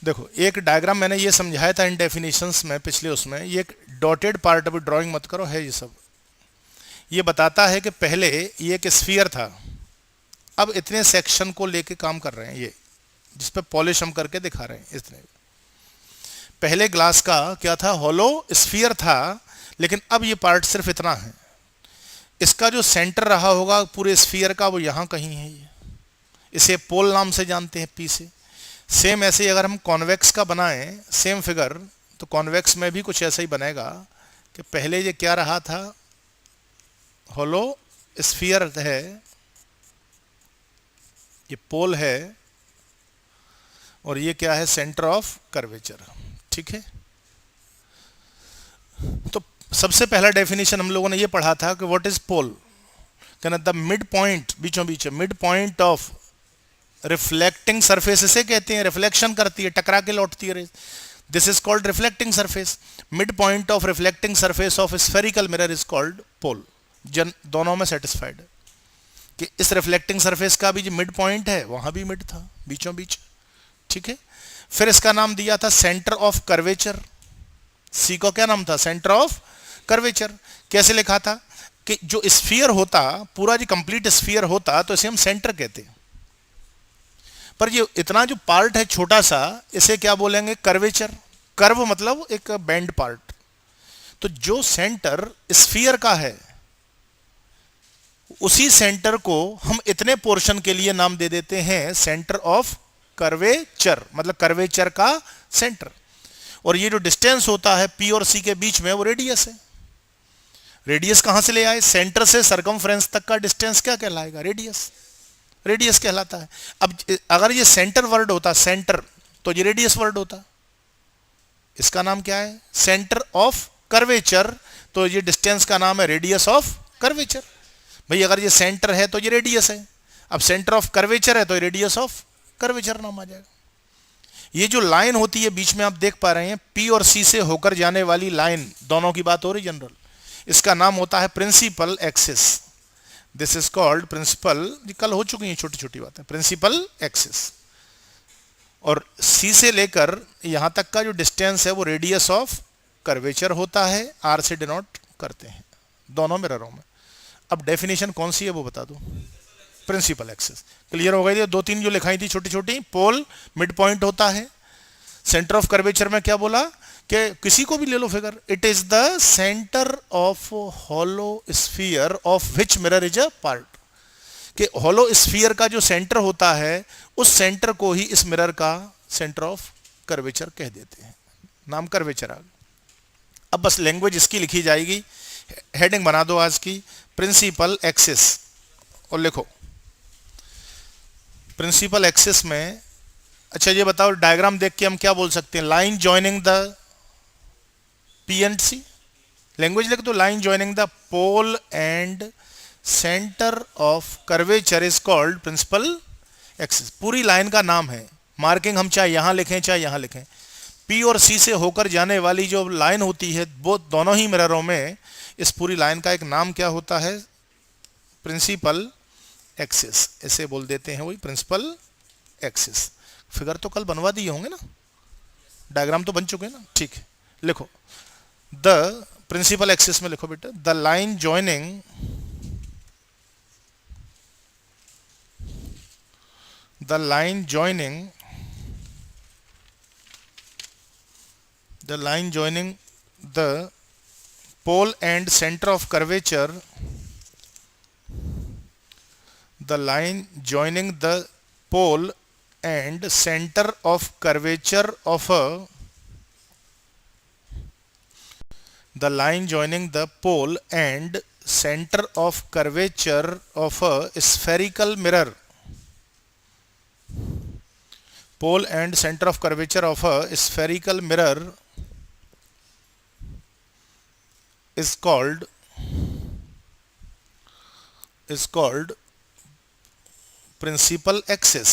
देखो एक डायग्राम मैंने ये समझाया था इन डेफिनेशंस में पिछले उसमें, ये एक डॉटेड पार्ट, अभी ड्राइंग मत करो, है ये सब। ये बताता है कि पहले ये एक स्फीयर था, अब इतने सेक्शन को लेके काम कर रहे हैं ये, जिस पे पॉलिश हम करके दिखा रहे हैं इतने। पहले ग्लास का क्या था, हॉलो स्फीयर था, लेकिन अब ये पार्ट सिर्फ इतना है। इसका जो सेंटर रहा होगा पूरे स्फीयर का वो यहाँ कहीं है, ये इसे पोल नाम से जानते हैं, पी से। सेम ऐसे ही अगर हम कॉन्वेक्स का बनाएं सेम फिगर, तो कॉन्वेक्स में भी कुछ ऐसा ही बनेगा कि पहले ये क्या रहा था, हॉलो स्फीयर है, ये पोल है, और ये क्या है, सेंटर ऑफ कर्वेचर। ठीक है, तो सबसे पहला डेफिनेशन हम लोगों ने ये पढ़ा था कि व्हाट इज पोल, कहना द मिड पॉइंट, बीचों बीच mid point of reflecting surface, इसे कहते हैं, रिफ्लेक्शन करती है, टकरा के लौटती है, this is called reflecting surface. Mid point of reflecting surface of spherical mirror is called pole. जन दोनों में सेटिस्फाइड है कि इस रिफ्लेक्टिंग सरफेस का भी जो मिड पॉइंट है वहां भी मिड था, बीचों बीच। ठीक है, फिर इसका नाम दिया था सेंटर ऑफ कर्वेचर। सी को क्या नाम था, सेंटर ऑफ कर्वेचर। कैसे लिखा था कि जो स्फीयर होता, पूरा जो कंप्लीट स्फीयर होता, तो इसे हम सेंटर कहते हैं, पर ये इतना जो पार्ट है छोटा सा, इसे क्या बोलेंगे, कर्वेचर। कर्व मतलब एक बेंड पार्ट। तो जो सेंटर स्फीयर का है, उसी सेंटर को हम इतने पोर्शन के लिए नाम दे देते हैं सेंटर ऑफ कर्वेचर, मतलब कर्वेचर का सेंटर। और ये जो डिस्टेंस होता है पी और सी के बीच में, वो रेडियस है। रेडियस कहां से ले आए, सेंटर से सरकमफ्रेंस तक का डिस्टेंस क्या कहलाएगा, रेडियस। रेडियस कहलाता है। अब अगर ये सेंटर वर्ड होता, सेंटर, तो ये रेडियस वर्ड होता, इसका नाम क्या है, सेंटर ऑफ कर्वेचर, तो ये डिस्टेंस का नाम है रेडियस ऑफ कर्वेचर। भाई अगर ये सेंटर है तो ये रेडियस है, अब सेंटर ऑफ कर्वेचर है तो रेडियस ऑफ कर्वेचर नाम आ जाएगा। ये जो लाइन होती है बीच में, आप देख पा रहे हैं पी और सी से होकर जाने वाली लाइन, दोनों की बात हो रही जनरल, इसका नाम होता है principal axis. This is called principal, कल हो चुकी है छोटी छोटी बातें, प्रिंसिपल एक्सिस। और सी से लेकर यहां तक का जो डिस्टेंस है वो रेडियस ऑफ कर्वेचर होता है, आर से डिनोट करते हैं दोनों मिररों में। अब डेफिनेशन कौन सी है वो बता दो, प्रिंसिपल एक्सिस। क्लियर हो गई, दो तीन जो लिखाई थी छोटी छोटी, पोल मिड पॉइंट होता है, सेंटर ऑफ कर्वेचर में क्या बोला कि किसी को भी ले लो figure, it is the centre of hollow sphere of which mirror is a part, कि हॉलो स्फीयर का जो सेंटर होता है, उस सेंटर को ही इस मिरर का सेंटर ऑफ कर्वेचर कह देते हैं, नाम कर्वेचर आ गया। अब बस लैंग्वेज इसकी लिखी जाएगी, हेडिंग बना दो आज की, प्रिंसिपल एक्सिस, और लिखो प्रिंसिपल एक्सिस में। अच्छा ये बताओ, डायग्राम देख के हम क्या बोल सकते हैं, line joining the P and C, language लिख दो, line joining the pole and centre of curvature is called principal axis. पूरी लाइन का नाम है, मार्किंग हम चाहे यहां लिखें चाहे यहां लिखें, पी और सी से होकर जाने वाली जो लाइन होती है, वो दोनों ही मिररों में, इस पूरी लाइन का एक नाम क्या होता है, प्रिंसिपल एक्सिस, ऐसे बोल देते हैं, वही प्रिंसिपल एक्सिस। फिगर तो कल बनवा दिए होंगे ना, डायग्राम तो बन चुके हैं ना, ठीक है। लिखो द प्रिंसिपल एक्सिस में लिखो बेटा, the line joining the line joining the pole and center of curvature, the line joining the pole and center of curvature of a, the line joining the pole and center of curvature of a spherical mirror, pole and center of curvature of a spherical mirror is called principal axis,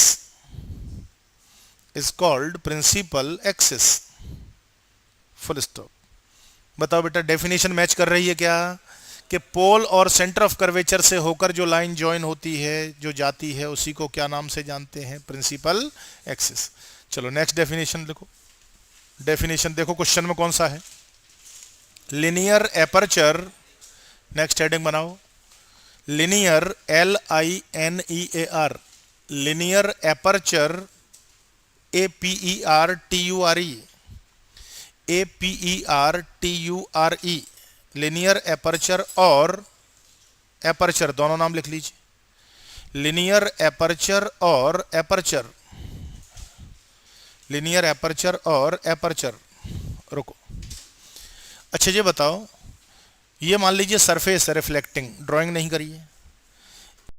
is called principal axis, full stop। बताओ बेटा definition match कर रही है क्या, कि पोल और centre of curvature से होकर जो लाइन ज्वाइन होती है, जो जाती है, उसी को क्या नाम से जानते हैं, प्रिंसिपल एक्सिस। चलो नेक्स्ट डेफिनेशन लिखो। डेफिनेशन देखो क्वेश्चन में कौन सा है। लिनियर एपर्चर, नेक्स्ट हेडिंग बनाओ। Linear LINEAR, linear aperture APERTURE, linear aperture और एपर्चर दोनों नाम लिख लीजिए। लिनियर एपर्चर और एपर्चर, लिनियर एपर्चर और एपर्चर। रुको, अच्छा ये बताओ, ये मान लीजिए सरफेस है रिफ्लेक्टिंग, ड्राइंग नहीं करिए,